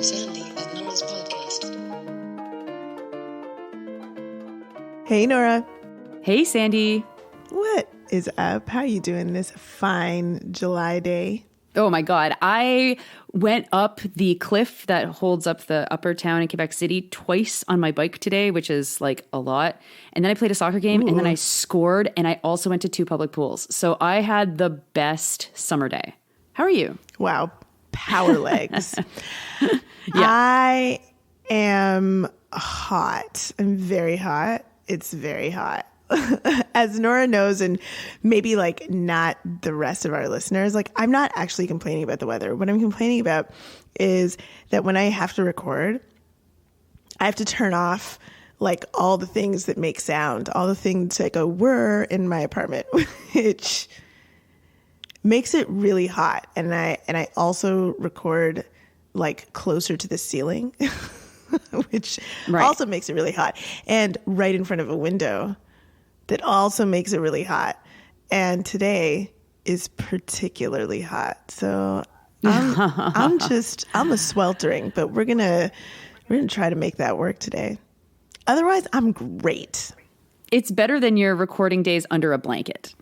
with Sandy and Nora's podcast. Hey, Nora. Hey, Sandy. What is up? How are you doing this fine July day? Oh my God. I went up the cliff that holds up the upper town in Quebec City twice on my bike today, which is like a lot. And then I played a soccer game and then I scored, and I also went to 2 public pools. So I had the best summer day. How are you? Wow. Power legs. Yeah. I am hot. I'm very hot. It's very hot. As Nora knows, and maybe like not the rest of our listeners, like I'm not actually complaining about the weather. What I'm complaining about is that when I have to record, I have to turn off like all the things that make sound, all the things that go whir in my apartment, which makes it really hot. And I also record like closer to the ceiling, which also makes it really hot, and right in front of a window. That also makes it really hot. And today is particularly hot. So I'm a sweltering, but we're gonna try to make that work today. Otherwise, I'm great. It's better than your recording days under a blanket.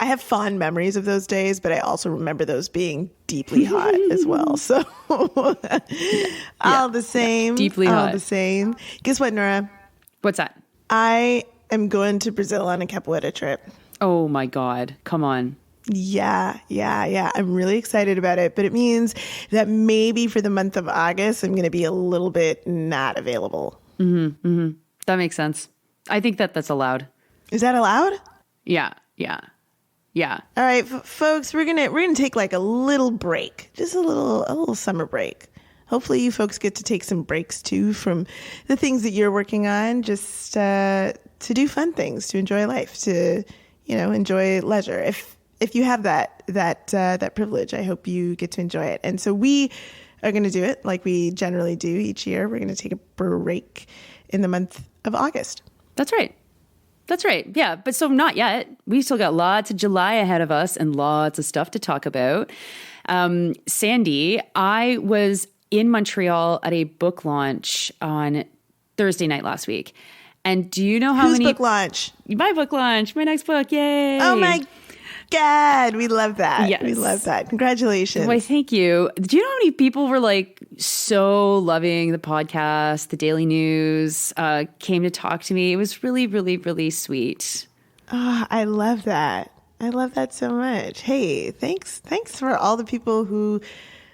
I have fond memories of those days, but I also remember those being deeply hot as well. So all the same. Deeply hot. All the same. Guess what, Nora? What's that? I am going to Brazil on a capoeira trip. Oh my God. Come on. Yeah. I'm really excited about it, but it means that maybe for the month of August, I'm going to be a little bit not available. That makes sense. I think that's allowed. Is that allowed? Yeah. All right, folks, we're gonna take like a little break, just a little summer break. Hopefully you folks get to take some breaks too from the things that you're working on, just to do fun things, to enjoy life, to, enjoy leisure. If you have that privilege, I hope you get to enjoy it. And so we are going to do it like we generally do each year. We're going to take a break in the month of August. That's right. Yeah. But so not yet. We still got lots of July ahead of us and lots of stuff to talk about. Sandy, I was in Montreal at a book launch on Thursday night last week. And do you know how many... Whose book launch? My book launch. My next book. Yay. Oh my God. We love that. Yes. We love that. Congratulations. Why, thank you. Do you know how many people were like so loving the podcast, the daily news, came to talk to me? It was really, really, really sweet. Oh, I love that. I love that so much. Hey, thanks for all the people who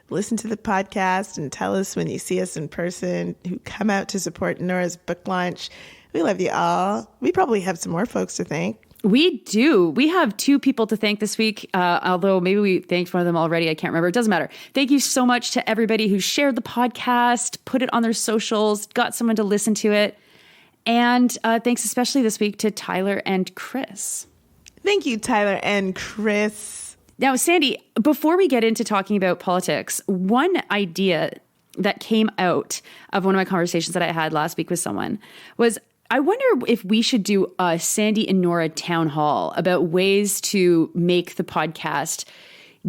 listen to the podcast and tell us when you see us in person, who come out to support Nora's book launch. We love you all. We probably have some more folks to thank. We do. We have 2 people to thank this week, although maybe we thanked one of them already. I can't remember. It doesn't matter. Thank you so much to everybody who shared the podcast, put it on their socials, got someone to listen to it. And thanks especially this week to Tyler and Chris. Thank you, Tyler and Chris. Now, Sandy, before we get into talking about politics, one idea that came out of one of my conversations that I had last week with someone was, I wonder if we should do a Sandy and Nora town hall about ways to make the podcast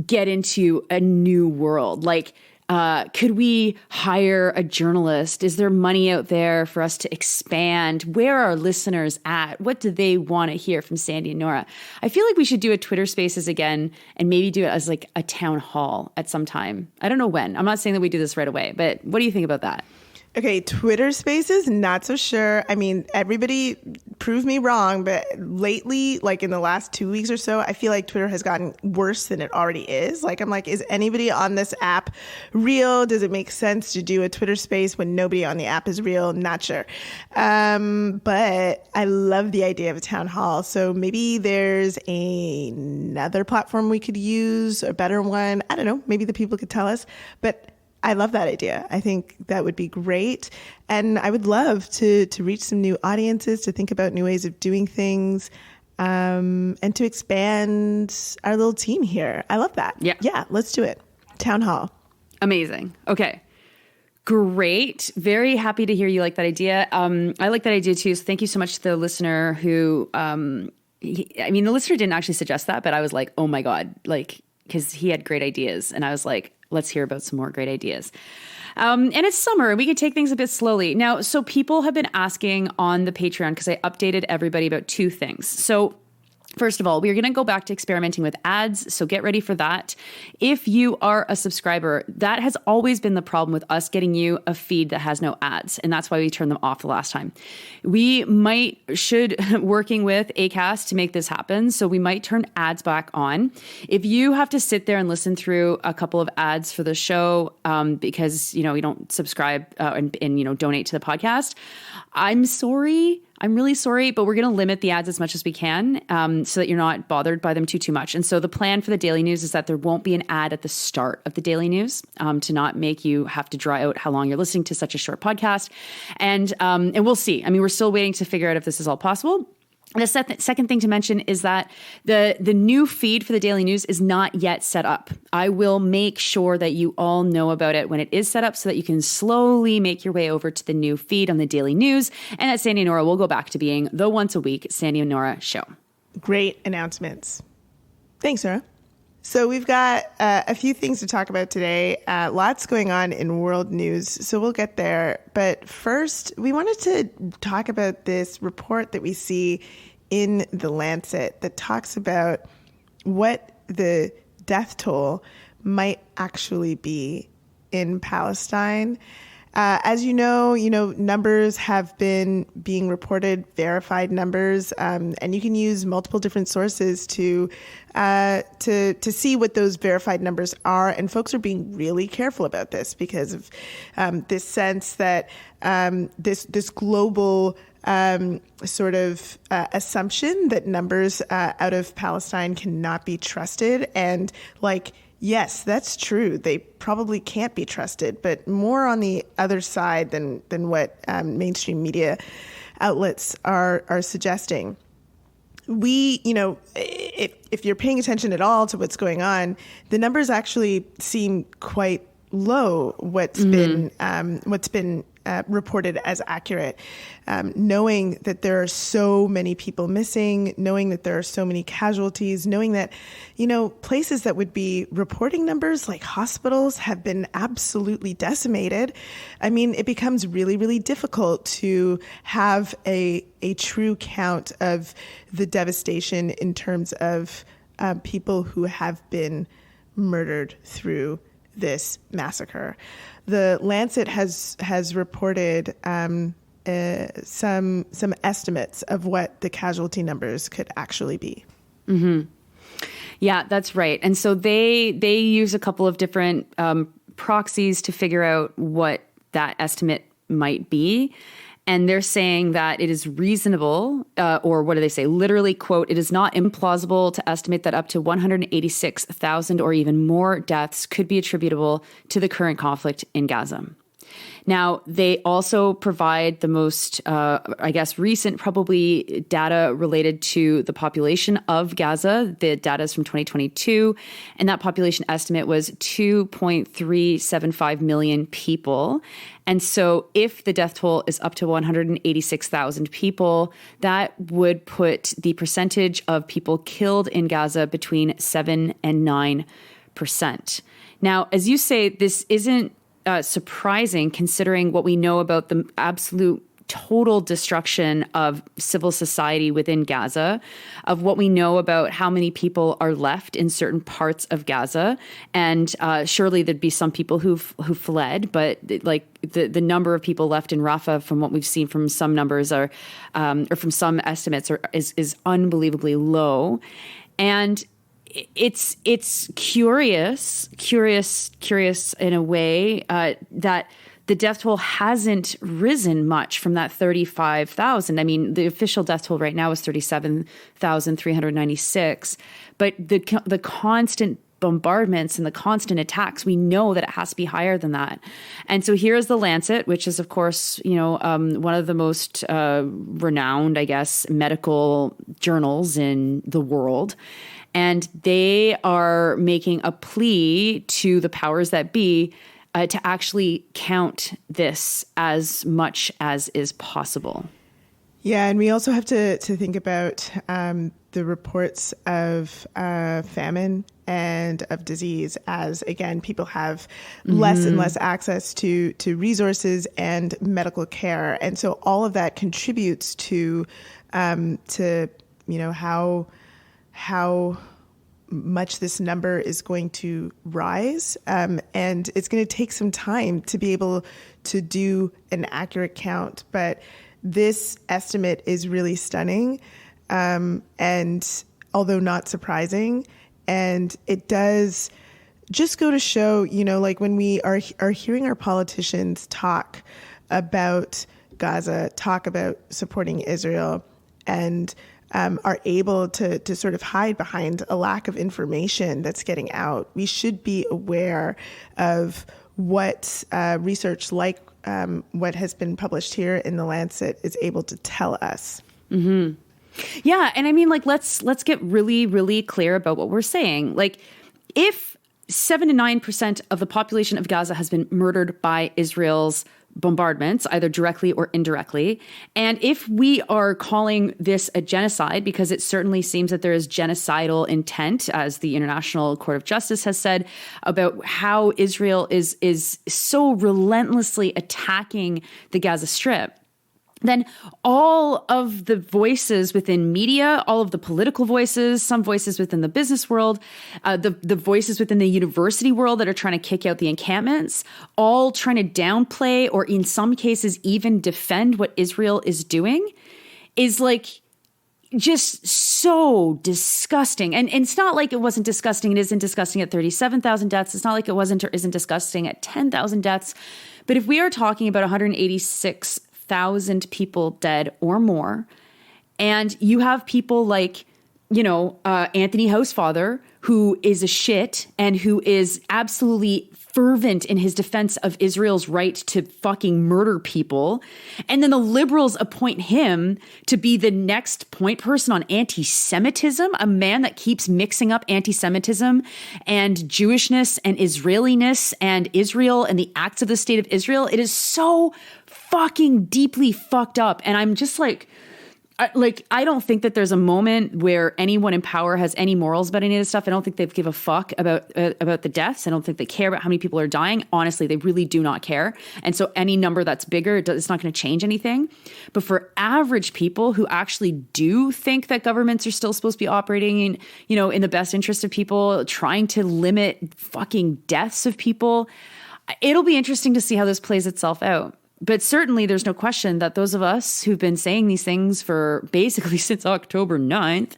get into a new world. Like, could we hire a journalist? Is there money out there for us to expand? Where are our listeners at? What do they want to hear from Sandy and Nora? I feel like we should do a Twitter Spaces again and maybe do it as like a town hall at some time. I don't know when. I'm not saying that we do this right away, but what do you think about that? Okay, Twitter Spaces, not so sure. I mean, everybody prove me wrong, but lately, like in the last 2 weeks or so, I feel like Twitter has gotten worse than it already is. Like, I'm like, is anybody on this app real? Does it make sense to do a Twitter Space when nobody on the app is real? Not sure. But I love the idea of a town hall. So maybe there's another platform we could use, a better one. I don't know. Maybe the people could tell us. But I love that idea. I think that would be great. And I would love to reach some new audiences, to think about new ways of doing things, and to expand our little team here. I love that. Yeah, let's do it. Town hall. Amazing. Okay. Great. Very happy to hear you like that idea. I like that idea too. So thank you so much to the listener who, the listener didn't actually suggest that, but I was like, oh my God, like, because he had great ideas. And I was like, let's hear about some more great ideas. And it's summer, and we could take things a bit slowly. Now, so people have been asking on the Patreon, because I updated everybody about two things. So first of all, we're going to go back to experimenting with ads, so get ready for that. If you are a subscriber, that has always been the problem with us getting you a feed that has no ads, and that's why we turned them off the last time. We should working with Acast to make this happen, so we might turn ads back on. If you have to sit there and listen through a couple of ads for the show because you don't subscribe and donate to the podcast, I'm sorry. I'm really sorry, but we're going to limit the ads as much as we can so that you're not bothered by them too much. And so the plan for the daily news is that there won't be an ad at the start of the daily news to not make you have to draw out how long you're listening to such a short podcast. And we'll see. I mean, we're still waiting to figure out if this is all possible. The second thing to mention is that the new feed for the Daily News is not yet set up. I will make sure that you all know about it when it is set up so that you can slowly make your way over to the new feed on the Daily News. And that Sandy and Nora will go back to being the once a week Sandy and Nora show. Great announcements. Thanks, Nora. So we've got a few things to talk about today. Lots going on in world news, so we'll get there. But first, we wanted to talk about this report that we see in the Lancet that talks about what the death toll might actually be in Palestine. As you know, numbers have been being reported, verified numbers, and you can use multiple different sources to see what those verified numbers are. And folks are being really careful about this because of this sense that this global sort of assumption that numbers out of Palestine cannot be trusted. And yes, that's true. They probably can't be trusted, but more on the other side than what mainstream media outlets are suggesting. If you're paying attention at all to what's going on, the numbers actually seem quite low. What's been reported as accurate, knowing that there are so many people missing, knowing that there are so many casualties, knowing that, places that would be reporting numbers like hospitals have been absolutely decimated. I mean, it becomes really, really difficult to have a true count of the devastation in terms of people who have been murdered through this massacre. The Lancet has reported some estimates of what the casualty numbers could actually be. Mm-hmm. Yeah, that's right. And so they use a couple of different proxies to figure out what that estimate might be. And they're saying that it is reasonable, or what do they say? Literally, quote, "It is not implausible to estimate that up to 186,000 or even more deaths could be attributable to the current conflict in Gaza." Now, they also provide the most, recent probably data related to the population of Gaza. The data is from 2022, and that population estimate was 2.375 million people. And so if the death toll is up to 186,000 people, that would put the percentage of people killed in Gaza between 7 and 9%. Now, as you say, this isn't surprising considering what we know about the absolute total destruction of civil society within Gaza, of what we know about how many people are left in certain parts of Gaza. And surely there'd be some people who fled, but the number of people left in Rafah, from what we've seen from some numbers or from some estimates, is unbelievably low. And it's curious in a way that the death toll hasn't risen much from that 35,000. I mean, the official death toll right now is 37,396, but the constant bombardments and the constant attacks, we know that it has to be higher than that. And so here's the Lancet, which is, of course, one of the most renowned, I guess, medical journals in the world. And they are making a plea to the powers that be to actually count this as much as is possible. Yeah, and we also have to think about the reports of famine and of disease as, again, people have less and less access to resources and medical care. And so all of that contributes to how much this number is going to rise. And it's going to take some time to be able to do an accurate count. But this estimate is really stunning, and although not surprising. And it does just go to show, like when we are hearing our politicians talk about Gaza, talk about supporting Israel, and are able to sort of hide behind a lack of information that's getting out. We should be aware of what research like what has been published here in the Lancet is able to tell us. Mm-hmm. Yeah. And I mean, like, let's get really, really clear about what we're saying. Like, if 7 to 9% of the population of Gaza has been murdered by Israel's bombardments, either directly or indirectly, and if we are calling this a genocide, because it certainly seems that there is genocidal intent, as the International Court of Justice has said, about how Israel is so relentlessly attacking the Gaza Strip, then all of the voices within media, all of the political voices, some voices within the business world, the voices within the university world that are trying to kick out the encampments, all trying to downplay or in some cases even defend what Israel is doing, is like just so disgusting. And it's not like it wasn't disgusting. It isn't disgusting at 37,000 deaths. It's not like it wasn't or isn't disgusting at 10,000 deaths. But if we are talking about 186,000 people dead or more, and you have people like, Anthony Housefather, who is a shit and who is absolutely fervent in his defense of Israel's right to fucking murder people. And then the liberals appoint him to be the next point person on anti-Semitism, a man that keeps mixing up anti-Semitism and Jewishness and Israeliness and Israel and the acts of the state of Israel. It is so fucking deeply fucked up. And I'm just like, I don't think that there's a moment where anyone in power has any morals about any of this stuff. I don't think they give a fuck about the deaths. I don't think they care about how many people are dying. Honestly, they really do not care. And so any number that's bigger, it's not going to change anything. But for average people who actually do think that governments are still supposed to be operating in the best interest of people, trying to limit fucking deaths of people, it'll be interesting to see how this plays itself out. But certainly there's no question that those of us who've been saying these things for basically since October 9th,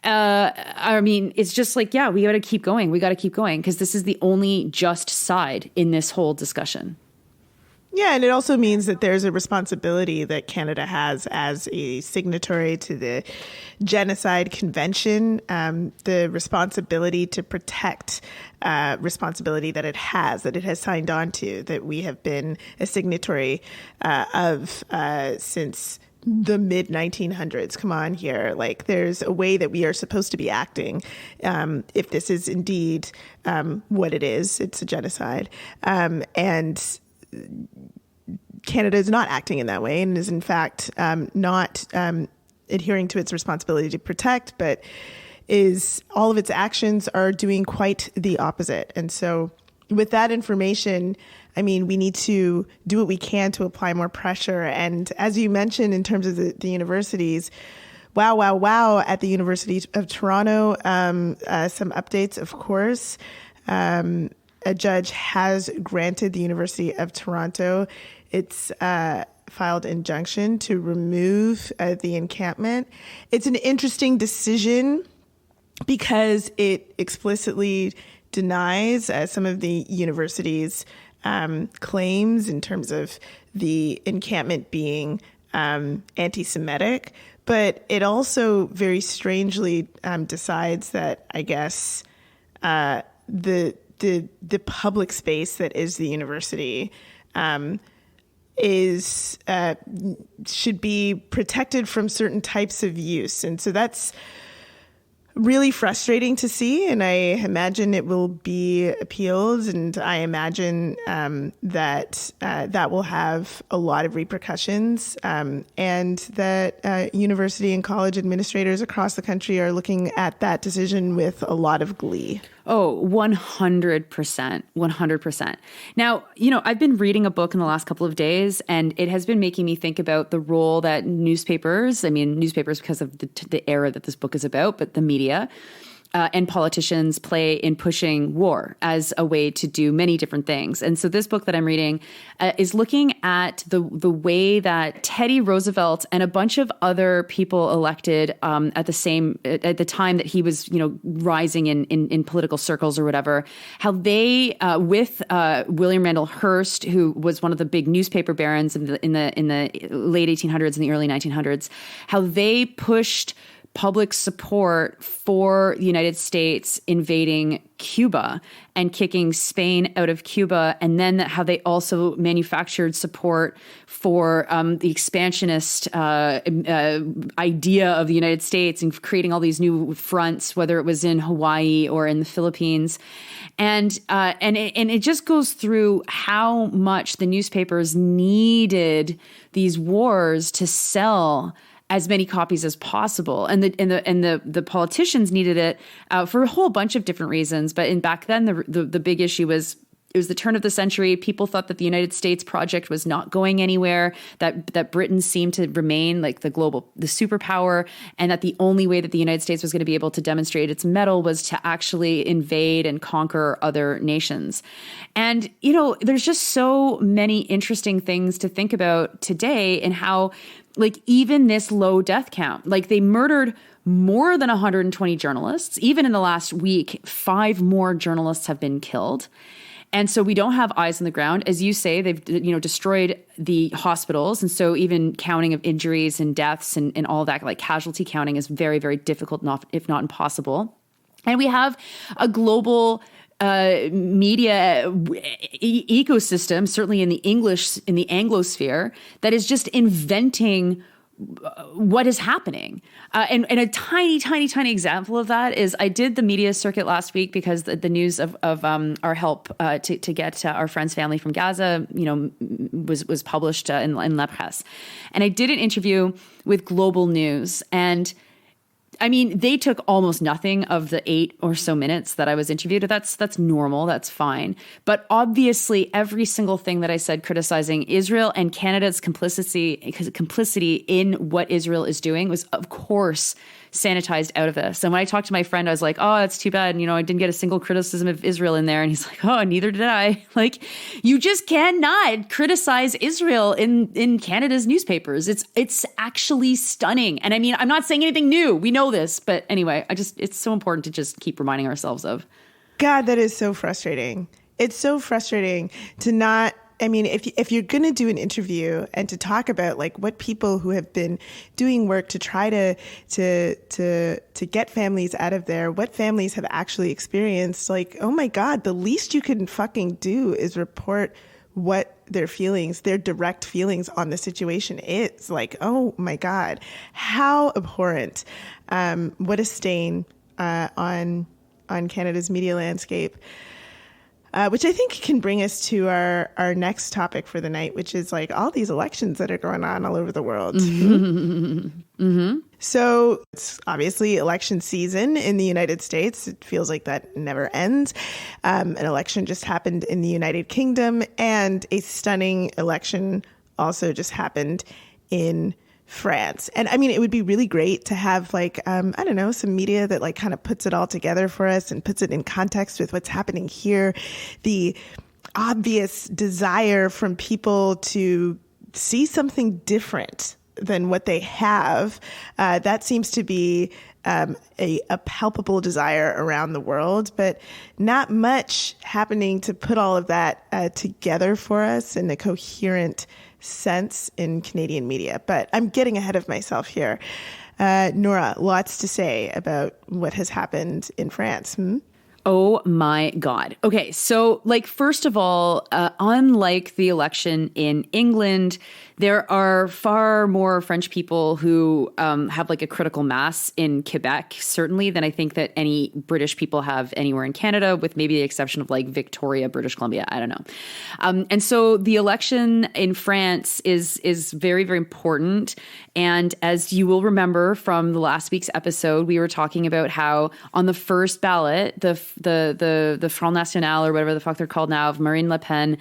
it's just like, yeah, we got to keep going. We got to keep going because this is the only just side in this whole discussion. Yeah, and it also means that there's a responsibility that Canada has as a signatory to the Genocide Convention, the responsibility to protect responsibility that it has signed on to, that we have been a signatory of since the mid 1900s. Come on here. Like, there's a way that we are supposed to be acting if this is indeed what it is. It's a genocide. And Canada is not acting in that way and is in fact not adhering to its responsibility to protect, but is all of its actions are doing quite the opposite. And so with that information, I mean, we need to do what we can to apply more pressure. And as you mentioned, in terms of the universities, wow, at the University of Toronto, some updates, of course. A judge has granted the University of Toronto its filed injunction to remove the encampment. It's an interesting decision because it explicitly denies some of the university's claims in terms of the encampment being anti-Semitic, but it also very strangely decides that, I guess, the public space that is the university should be protected from certain types of use. And so that's really frustrating to see. And I imagine it will be appealed. And I imagine that will have a lot of repercussions, and that university and college administrators across the country are looking at that decision with a lot of glee. Oh, 100%. 100%. Now, I've been reading a book in the last couple of days, and it has been making me think about the role that newspapers because of the era that this book is about, but the media and politicians play in pushing war as a way to do many different things. And so this book that I'm reading is looking at the way that Teddy Roosevelt and a bunch of other people elected at the time that he was, rising in political circles or whatever, how they, with William Randolph Hearst, who was one of the big newspaper barons in the late 1800s and the early 1900s, how they pushed public support for the United States invading Cuba and kicking Spain out of Cuba, and then how they also manufactured support for the expansionist idea of the United States and creating all these new fronts, whether it was in Hawaii or in the Philippines. And it just goes through how much the newspapers needed these wars to sell as many copies as possible, and the politicians needed it for a whole bunch of different reasons. But back then, the big issue was it was the turn of the century. People thought that the United States project was not going anywhere, that Britain seemed to remain like the superpower, and that the only way that the United States was going to be able to demonstrate its mettle was to actually invade and conquer other nations. And, there's just so many interesting things to think about today, and how, like, even this low death count, like they murdered more than 120 journalists. Even in the last week, 5 more journalists have been killed. And so we don't have eyes on the ground. As you say, they've destroyed the hospitals. And so even counting of injuries and deaths and all that, like casualty counting, is very, very difficult, if not impossible. And we have a global media ecosystem, certainly in the Anglosphere, that is just inventing what is happening. And a tiny, tiny, tiny example of that is I did the media circuit last week because the news of our help to get our friend's family from Gaza, was published in La Presse. And I did an interview with Global News, and I mean, they took almost nothing of the 8 or so minutes that I was interviewed. That's normal. That's fine. But obviously, every single thing that I said criticizing Israel and Canada's complicity in what Israel is doing was, of course, sanitized out of this. And when I talked to my friend, I was like, oh, that's too bad. I didn't get a single criticism of Israel in there. And he's like, oh, neither did I. Like, you just cannot criticize Israel in Canada's newspapers. It's actually stunning. And I mean, I'm not saying anything new. We know this. But anyway, it's so important to just keep reminding ourselves of. God, that is so frustrating. It's so frustrating to not. I mean, if you're going to do an interview and to talk about like what people who have been doing work to try to get families out of there, what families have actually experienced, like, oh my God, the least you can fucking do is report what their feelings, their direct feelings on the situation is. Like, oh my God, how abhorrent. What a stain on Canada's media landscape. Which I think can bring us to our next topic for the night, which is like all these elections that are going on all over the world. Mm-hmm. Mm-hmm. So it's obviously election season in the United States. It feels like that never ends. An election just happened in the United Kingdom, and a stunning election also just happened in France. And I mean, it would be really great to have like, I don't know, some media that like kind of puts it all together for us and puts it in context with what's happening here. The obvious desire from people to see something different than what they have. That seems to be a palpable desire around the world, but not much happening to put all of that together for us in a coherent sense in Canadian media. But I'm getting ahead of myself here. Nora, lots to say about what has happened in France. Oh my God. Okay. So like, first of all, unlike the election in England, There are far more French people who have like a critical mass in Quebec, certainly, than I think that any British people have anywhere in Canada, with maybe the exception of like Victoria, British Columbia. I don't know. And so the election in France is very, very important. And as you will remember from the last week's episode, we were talking about how on the first ballot, the Front National, or whatever the fuck they're called now, of Marine Le Pen,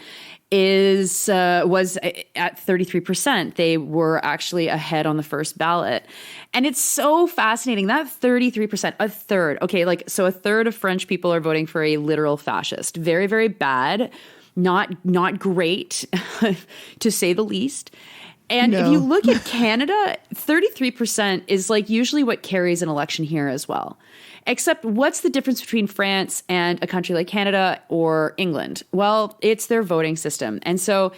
was at 33%. They were actually ahead on the first ballot. And it's so fascinating. That 33%, a third. Okay, like, so a third of French people are voting for a literal fascist. Very, very bad. Not great, to say the least. And if you look at Canada, 33% is like usually what carries an election here as well. Except what's the difference between France and a country like Canada or England? Well, it's their voting system. And so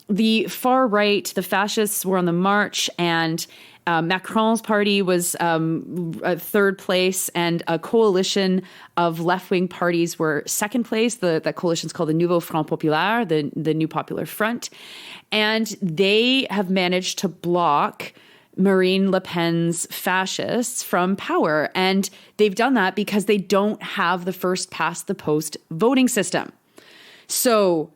the far right, the fascists, were on the march, and Macron's party was third place, and a coalition of left-wing parties were second place. That coalition is called the Nouveau Front Populaire, the New Popular Front. And they have managed to block Marine Le Pen's fascists from power. And they've done that because they don't have the first past the post voting system. So,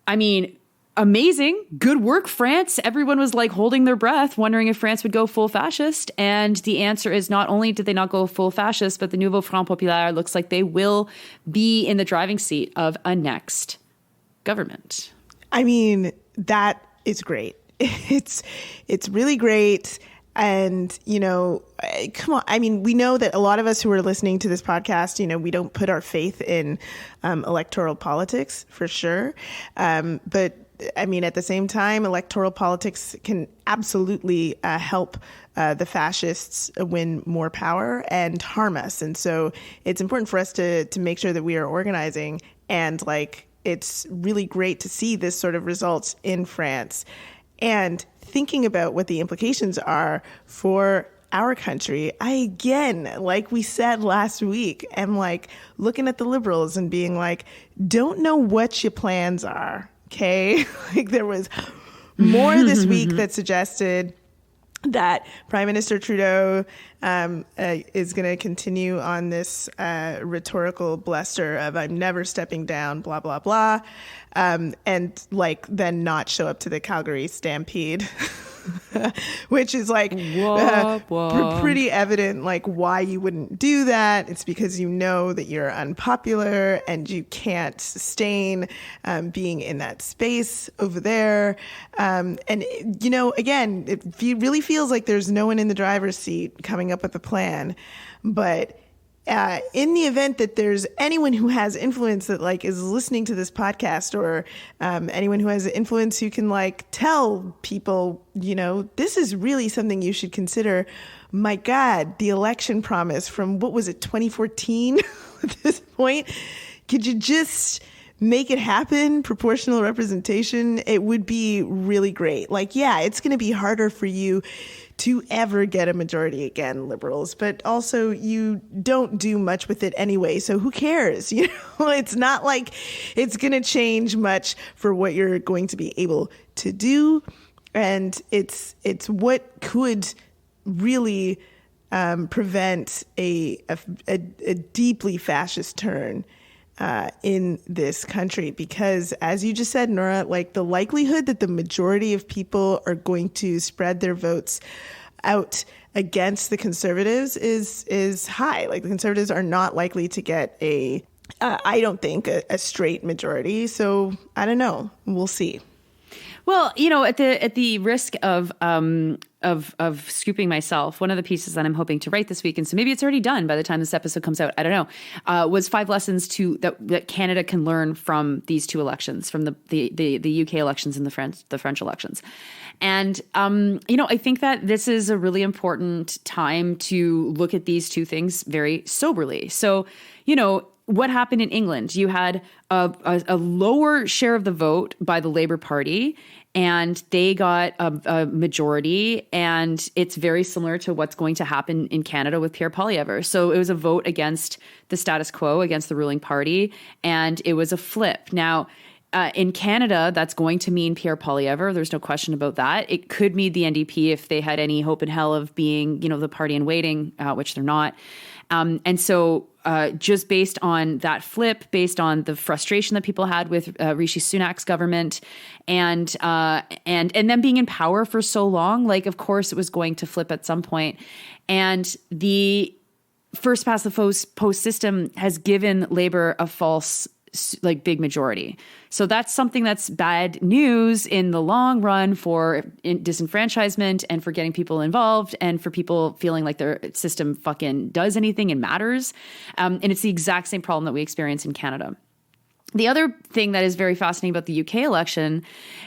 I mean, amazing. Good work, France. Everyone was like holding their breath, wondering if France would go full fascist. And the answer is, not only did they not go full fascist, but the Nouveau Front Populaire looks like they will be in the driving seat of a next government. I mean, that is great. It's really great. And, you know, come on. I mean, we know that a lot of us who are listening to this podcast, you know, we don't put our faith in electoral politics for sure. But I mean, at the same time, electoral politics can absolutely help the fascists win more power and harm us. And so it's important for us to make sure that we are organizing. And like, it's really great to see this sort of results in France. And thinking about what the implications are for our country, I, again, like we said last week, am like looking at the liberals and being like, don't know what your plans are, okay? Like, there was more this week that suggested that Prime Minister Trudeau is going to continue on this rhetorical bluster of "I'm never stepping down," blah, blah, blah, and like then not show up to the Calgary Stampede, which is like pretty evident, like why you wouldn't do that. It's because you know that you're unpopular and you can't sustain being in that space over there. And, you know, again, it really feels like there's no one in the driver's seat coming up with a plan. But in the event that there's anyone who has influence that like is listening to this podcast, or anyone who has influence who can like tell people, you know, this is really something you should consider. My God, the election promise from, what was it, 2014 at this point? Could you just make it happen? Proportional representation. It would be really great. Like, yeah, it's going to be harder for you to ever get a majority again, liberals, but also you don't do much with it anyway. So who cares? You know, it's not like it's going to change much for what you're going to be able to do. And it's what could really prevent a deeply fascist turn in this country, because as you just said, Nora, like the likelihood that the majority of people are going to spread their votes out against the Conservatives is high. Like the Conservatives are not likely to get I don't think a straight majority. So I don't know. We'll see. Well, you know, at the risk of scooping myself, one of the pieces that I'm hoping to write this week, and so maybe it's already done by the time this episode comes out, I don't know, was 5 lessons that Canada can learn from these two elections, from the UK elections and the French elections. And, you know, I think that this is a really important time to look at these two things very soberly. So, you know, what happened in England? You had a lower share of the vote by the Labour Party, and they got a majority. And it's very similar to what's going to happen in Canada with Pierre Poilievre. So it was a vote against the status quo, against the ruling party, and it was a flip. Now, In Canada, that's going to mean Pierre Poilievre. There's no question about that. It could mean the NDP if they had any hope in hell of being, the party in waiting, which they're not. And so just based on that flip, based on the frustration that people had with Rishi Sunak's government and them being in power for so long, like, of course, it was going to flip at some point. And the first past the post system has given Labour a false big majority. So that's something that's bad news in the long run for disenfranchisement and for getting people involved and for people feeling like their system fucking does anything and matters. And it's the exact same problem that we experience in Canada. The other thing that is very fascinating about the UK election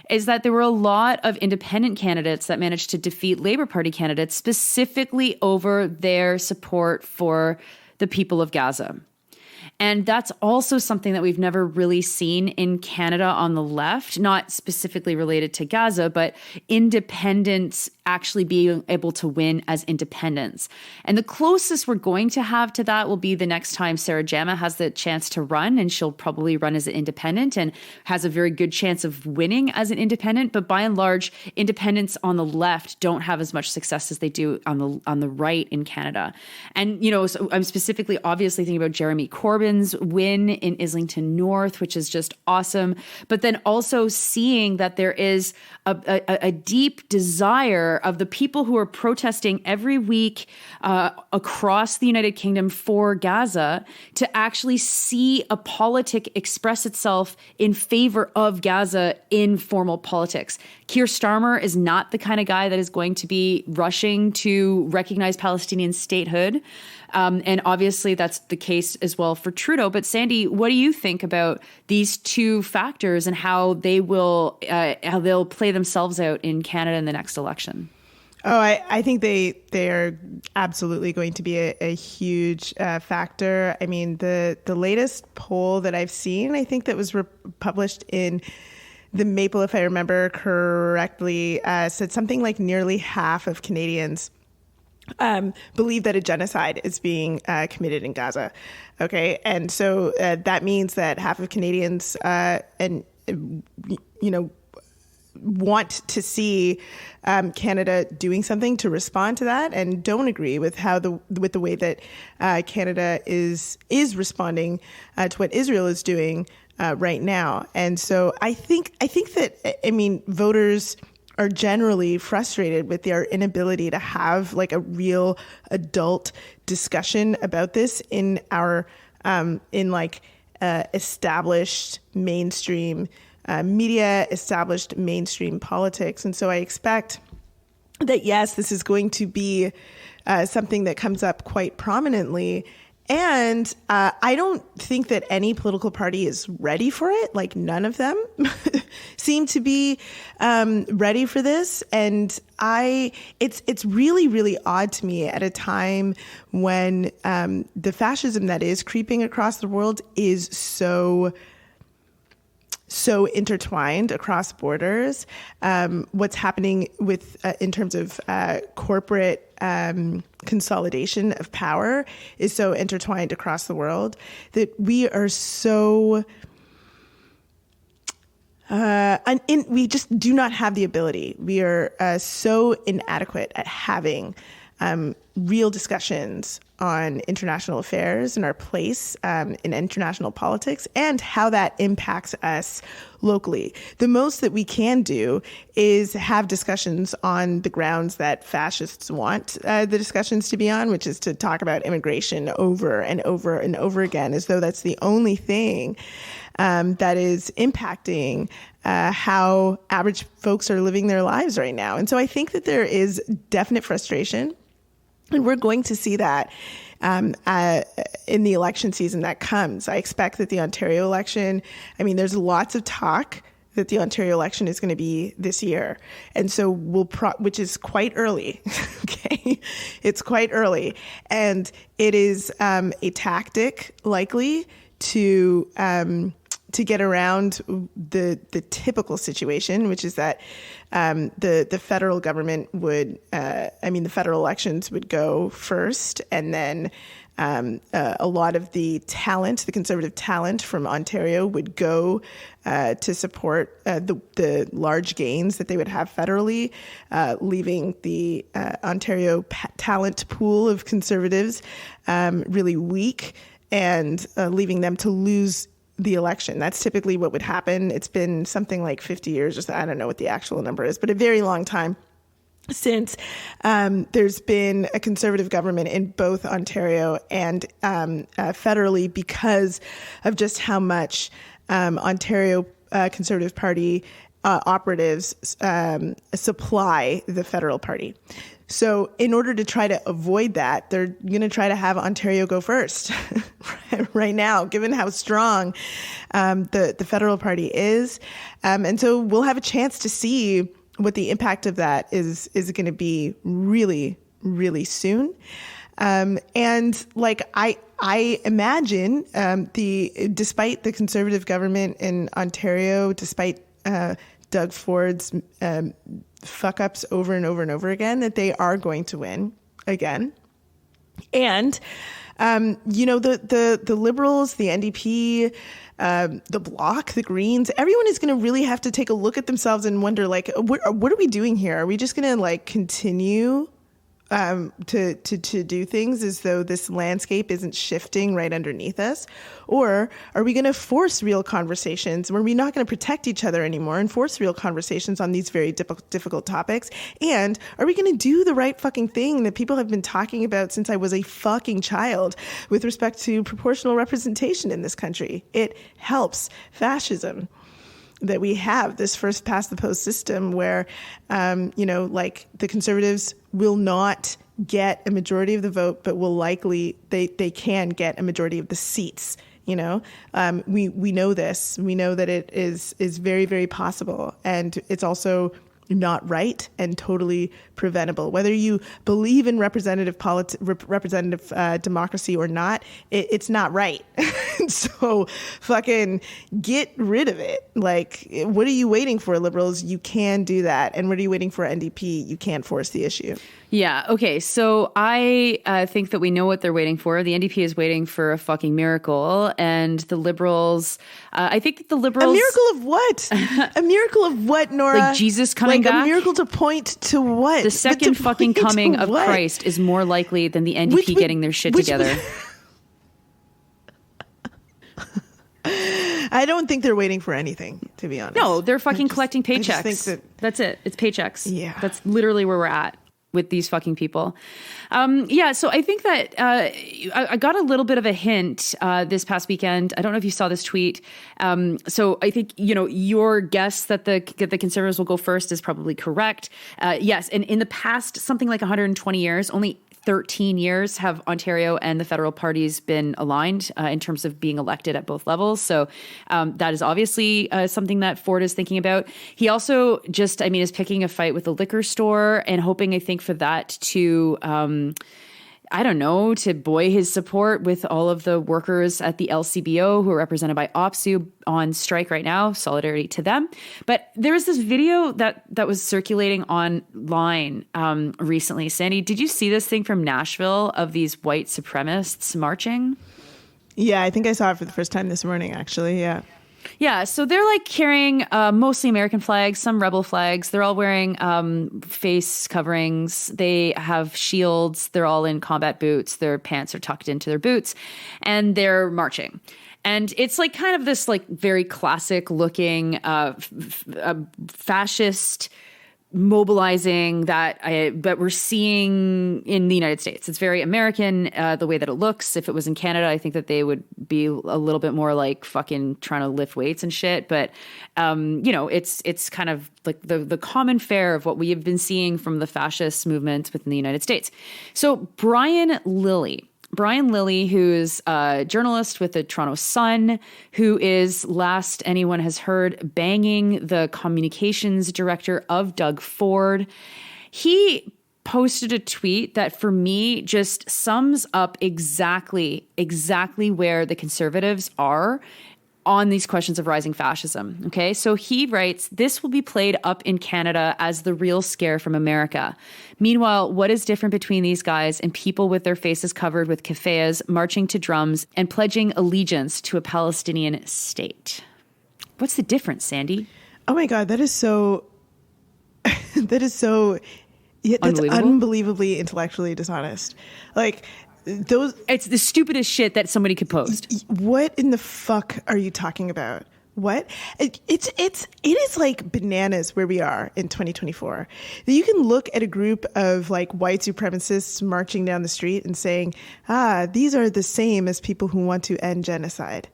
is that there were a lot of independent candidates that managed to defeat Labour Party candidates specifically over their support for the people of Gaza. And that's also something that we've never really seen in Canada on the left, not specifically related to Gaza, but independents actually being able to win as independents. And the closest we're going to have to that will be the next time Sarah Jama has the chance to run, and she'll probably run as an independent and has a very good chance of winning as an independent. But by and large, independents on the left don't have as much success as they do on the right in Canada. And, so I'm specifically obviously thinking about Jeremy Corbyn's win in Islington North, which is just awesome. But then also seeing that there is a deep desire of the people who are protesting every week across the United Kingdom for Gaza to actually see a politic express itself in favor of Gaza in formal politics. Keir Starmer is not the kind of guy that is going to be rushing to recognize Palestinian statehood. And obviously that's the case as well for Trudeau. But Sandy, what do you think about these two factors and how they'll play themselves out in Canada in the next election? Oh, I think they are absolutely going to be a huge factor. I mean, the latest poll that I've seen, I think that was published in the Maple, if I remember correctly, said something like nearly half of Canadians believe that a genocide is being committed in Gaza. Okay. And so that means that half of Canadians want to see Canada doing something to respond to that and don't agree with with the way that Canada is responding to what Israel is doing right now. And so I think that voters are generally frustrated with their inability to have like a real adult discussion about this in our established mainstream media, established mainstream politics. And so I expect that, yes, this is going to be something that comes up quite prominently. And I don't think that any political party is ready for it. Like, none of them seem to be ready for this. And it's really, really odd to me at a time when the fascism that is creeping across the world is so intertwined across borders. What's happening with in terms of corporate consolidation of power is so intertwined across the world that we are so we just do not have the ability. We are so inadequate at having real discussions on international affairs and our place in international politics and how that impacts us locally. The most that we can do is have discussions on the grounds that fascists want the discussions to be on, which is to talk about immigration over and over and over again, as though that's the only thing that is impacting how average folks are living their lives right now. And so I think that there is definite frustration. And we're going to see that in the election season that comes. I expect that the Ontario election, there's lots of talk that the Ontario election is going to be this year. And so which is quite early. Okay. It's quite early. And it is a tactic likely to get around the typical situation, which is that the federal government would, the federal elections would go first, and then A lot of the conservative talent from Ontario would go to support the large gains that they would have federally, leaving the Ontario talent pool of conservatives really weak and leaving them to lose the election. That's typically what would happen. It's been something like 50 years or so. I don't know what the actual number is, but a very long time since there's been a conservative government in both Ontario and federally, because of just how much Ontario Conservative Party operatives supply the federal party. So in order to try to avoid that, they're going to try to have Ontario go first right now, given how strong the federal party is. And so we'll have a chance to see what the impact of that is going to be really, really soon. And like I imagine despite the conservative government in Ontario, despite Doug Ford's fuck ups over and over and over again, that they are going to win again. And the Liberals, the NDP, the Bloc, the Greens, everyone is going to really have to take a look at themselves and wonder, like, what are we doing here? Are we just going to like continue to do things as though this landscape isn't shifting right underneath us? Or are we going to force real conversations? Are we not going to protect each other anymore and force real conversations on these very difficult topics? And are we going to do the right fucking thing that people have been talking about since I was a fucking child with respect to proportional representation in this country? It helps fascism that we have this first past the post system where, like the conservatives will not get a majority of the vote, but will likely, they can get a majority of the seats. We know this. We know that it is very, very possible. And it's also not right and totally preventable. Whether you believe in representative democracy or not, it's not right. So fucking get rid of it. Like, what are you waiting for, Liberals? You can do that. And what are you waiting for, NDP? You can't force the issue. Yeah. Okay. So I think that we know what they're waiting for. The NDP is waiting for a fucking miracle. And the Liberals, I think that the Liberals... A miracle of what? A miracle of what, Nora? Like Jesus coming back? A miracle to point to what? The second fucking coming of Christ is more likely than the NDP getting their shit together. I don't think they're waiting for anything, to be honest. No, they're fucking collecting paychecks. That's it. It's paychecks. Yeah. That's literally where we're at with these fucking people. So I think that I got a little bit of a hint this past weekend. I don't know if you saw this tweet. So I think, your guess that the Conservatives will go first is probably correct. Yes. And in the past, something like 120 years, only 13 years have Ontario and the federal parties been aligned in terms of being elected at both levels. So that is obviously something that Ford is thinking about. He also is picking a fight with the liquor store and hoping, I think, for that to... to buoy his support with all of the workers at the LCBO who are represented by OPSU on strike right now. Solidarity to them. But there was this video that was circulating online recently. Sandy, did you see this thing from Nashville of these white supremacists marching? Yeah, I think I saw it for the first time this morning, actually. Yeah. Yeah, so they're like carrying mostly American flags, some rebel flags. They're all wearing face coverings. They have shields. They're all in combat boots. Their pants are tucked into their boots, and they're marching. And it's like kind of this like very classic looking fascist mobilizing that we're seeing in the United States. It's very American, the way that it looks. If it was in Canada, I think that they would be a little bit more like fucking trying to lift weights and shit. But, it's kind of like the common fare of what we have been seeing from the fascist movement within the United States. So Brian Lilly, who's a journalist with the Toronto Sun, who is, last anyone has heard, banging the communications director of Doug Ford. He posted a tweet that for me just sums up exactly where the Conservatives are on these questions of rising fascism. Okay. So he writes, this will be played up in Canada as the real scare from America. Meanwhile, what is different between these guys and people with their faces covered with keffiyehs, marching to drums and pledging allegiance to a Palestinian state? What's the difference, Sandy? Oh my God, that is so, that's unbelievably intellectually dishonest. Like, it's the stupidest shit that somebody could post. What in the fuck are you talking about? What? It is like bananas where we are in 2024. You can look at a group of like white supremacists marching down the street and saying, these are the same as people who want to end genocide.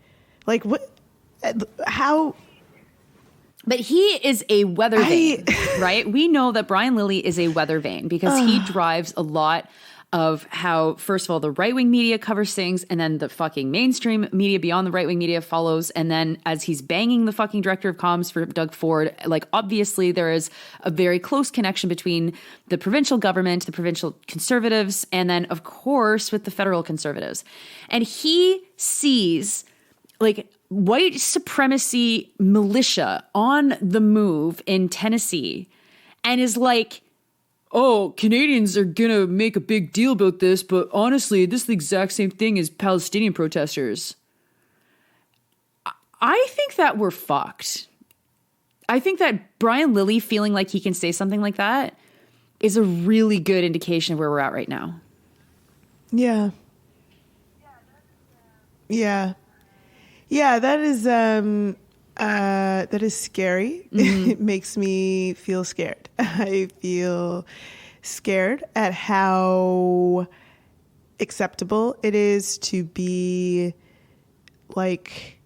Like what? How? But he is a weather vane, right? We know that Brian Lilley is a weather vane because he drives a lot of how, first of all, the right-wing media covers things, and then the fucking mainstream media beyond the right-wing media follows. And then as he's banging the fucking director of comms for Doug Ford, like obviously there is a very close connection between the provincial government, the provincial conservatives, and then of course with the federal conservatives. And he sees like white supremacy militia on the move in Tennessee and is like, oh, Canadians are going to make a big deal about this, but honestly, this is the exact same thing as Palestinian protesters. I think that we're fucked. I think that Brian Lilley feeling like he can say something like that is a really good indication of where we're at right now. Yeah. Yeah. Yeah, that is scary. Mm-hmm. It makes me feel scared. I feel scared at how acceptable it is to be like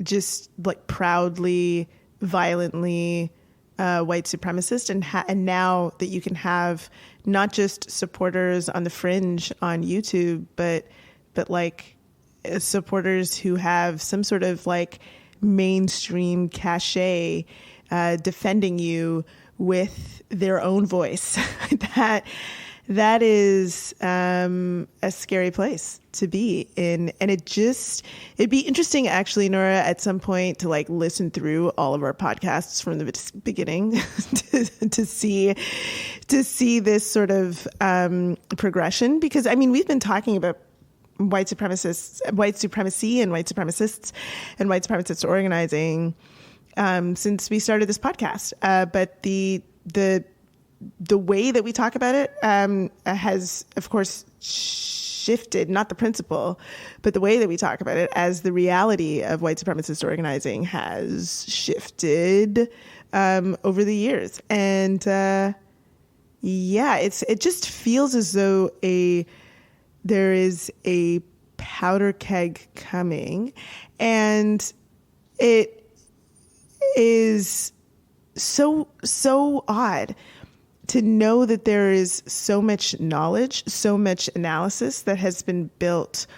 just like proudly, violently white supremacist, and now that you can have not just supporters on the fringe on YouTube, but like supporters who have some sort of like mainstream cachet defending you with their own voice. that is a scary place to be in. And it'd be interesting actually, Nora, at some point to like listen through all of our podcasts from the beginning to see this sort of progression, because I mean, we've been talking about white supremacy and white supremacists and white supremacist organizing since we started this podcast. But the way that we talk about it has, of course, shifted, not the principle, but the way that we talk about it as the reality of white supremacist organizing has shifted over the years. And it just feels as though there is a powder keg coming, and it is so odd to know that there is so much knowledge, so much analysis that has been built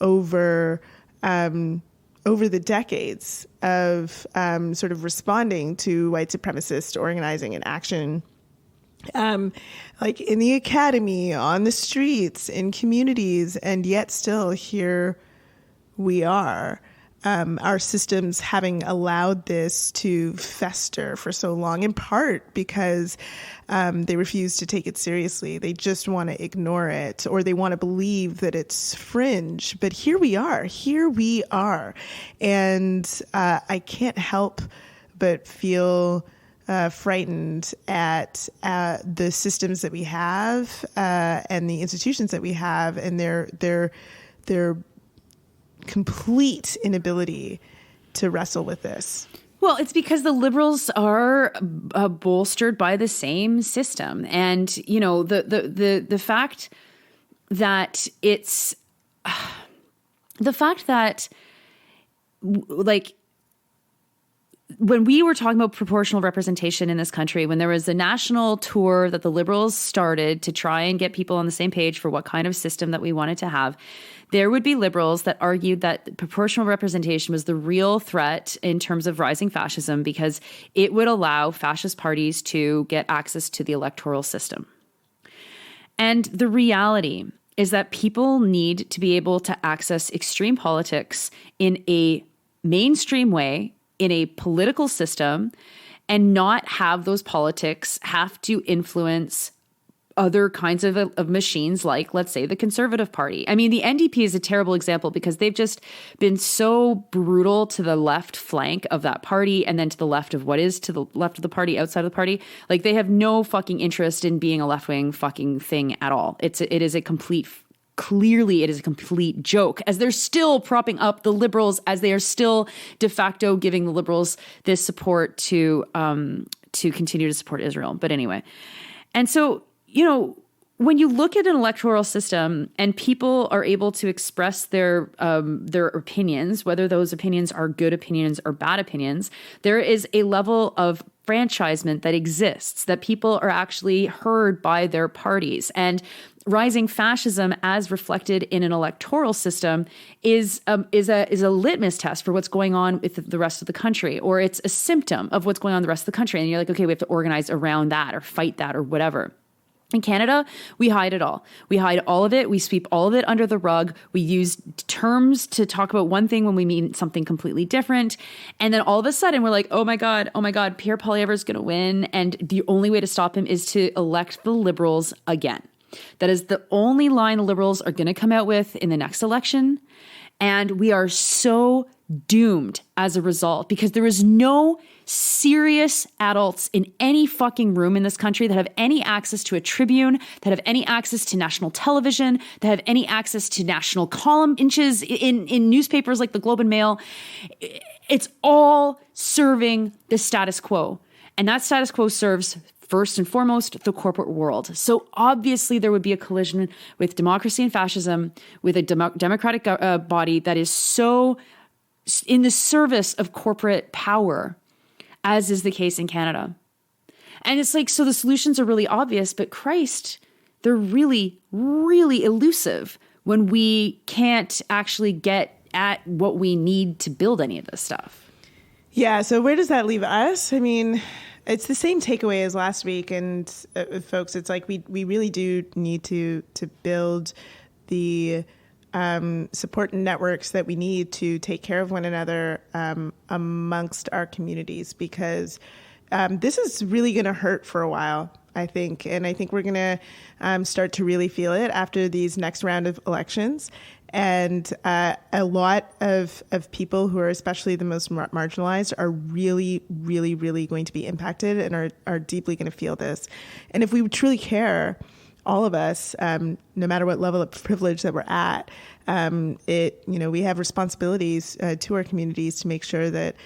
over the decades of sort of responding to white supremacist organizing and action. Like in the academy, on the streets, in communities, and yet still here we are. Our systems having allowed this to fester for so long, in part because they refuse to take it seriously. They just want to ignore it, or they want to believe that it's fringe. But here we are. And I can't help but feel frightened at the systems that we have and the institutions that we have, and their complete inability to wrestle with this. Well, it's because the liberals are bolstered by the same system, and you know the fact that it's the fact that like. When we were talking about proportional representation in this country, when there was a national tour that the liberals started to try and get people on the same page for what kind of system that we wanted to have, there would be liberals that argued that proportional representation was the real threat in terms of rising fascism because it would allow fascist parties to get access to the electoral system. And the reality is that people need to be able to access extreme politics in a mainstream way in a political system and not have those politics have to influence other kinds of machines, like, let's say, the Conservative Party. I mean, the NDP is a terrible example because they've just been so brutal to the left flank of that party and then to the left of what is to the left of the party, outside of the party. Like, they have no fucking interest in being a left-wing fucking thing at all. Clearly, it is a complete joke, as they're still propping up the Liberals, as they are still de facto giving the Liberals this support to continue to support Israel. But anyway, and so, you know, when you look at an electoral system and people are able to express their opinions, whether those opinions are good opinions or bad opinions, there is a level of franchisement that exists, that people are actually heard by their parties. And rising fascism, as reflected in an electoral system, is a litmus test for what's going on with the rest of the country, or it's a symptom of what's going on in the rest of the country. And you're like, okay, we have to organize around that or fight that or whatever. In Canada, we hide it all. We hide all of it. We sweep all of it under the rug. We use terms to talk about one thing when we mean something completely different. And then all of a sudden we're like, oh my God, Pierre Poilievre is going to win. And the only way to stop him is to elect the Liberals again. That is the only line the Liberals are going to come out with in the next election. And we are so doomed as a result, because there is no serious adults in any fucking room in this country that have any access to a Tribune, that have any access to national television, that have any access to national column inches in newspapers like the Globe and Mail. It's all serving the status quo. And that status quo serves, first and foremost, the corporate world. So obviously there would be a collision with democracy and fascism, with a democratic body that is so in the service of corporate power, as is the case in Canada. And it's like, so the solutions are really obvious, but Christ, they're really, really elusive when we can't actually get at what we need to build any of this stuff. Yeah, so where does that leave us? I mean, it's the same takeaway as last week. And folks, it's like we really do need to build the support networks that we need to take care of one another amongst our communities, because this is really going to hurt for a while, I think. And I think we're going to start to really feel it after these next round of elections. And a lot of people who are especially the most marginalized are really, really, really going to be impacted and are deeply going to feel this. And if we truly care, all of us, no matter what level of privilege that we're at, we have responsibilities to our communities to make sure that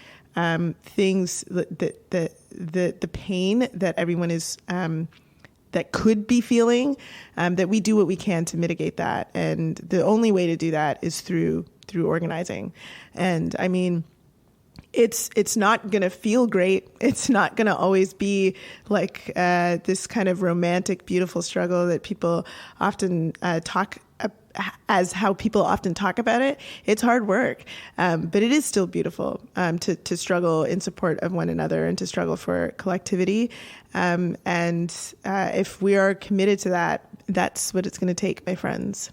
things, the pain that everyone is that could be feeling, that we do what we can to mitigate that. And the only way to do that is through organizing. And I mean, it's not going to feel great. It's not going to always be like this kind of romantic, beautiful struggle that people often talk as how people often talk about it. It's hard work, but it is still beautiful to struggle in support of one another and to struggle for collectivity. And if we are committed to that, that's what it's going to take, my friends.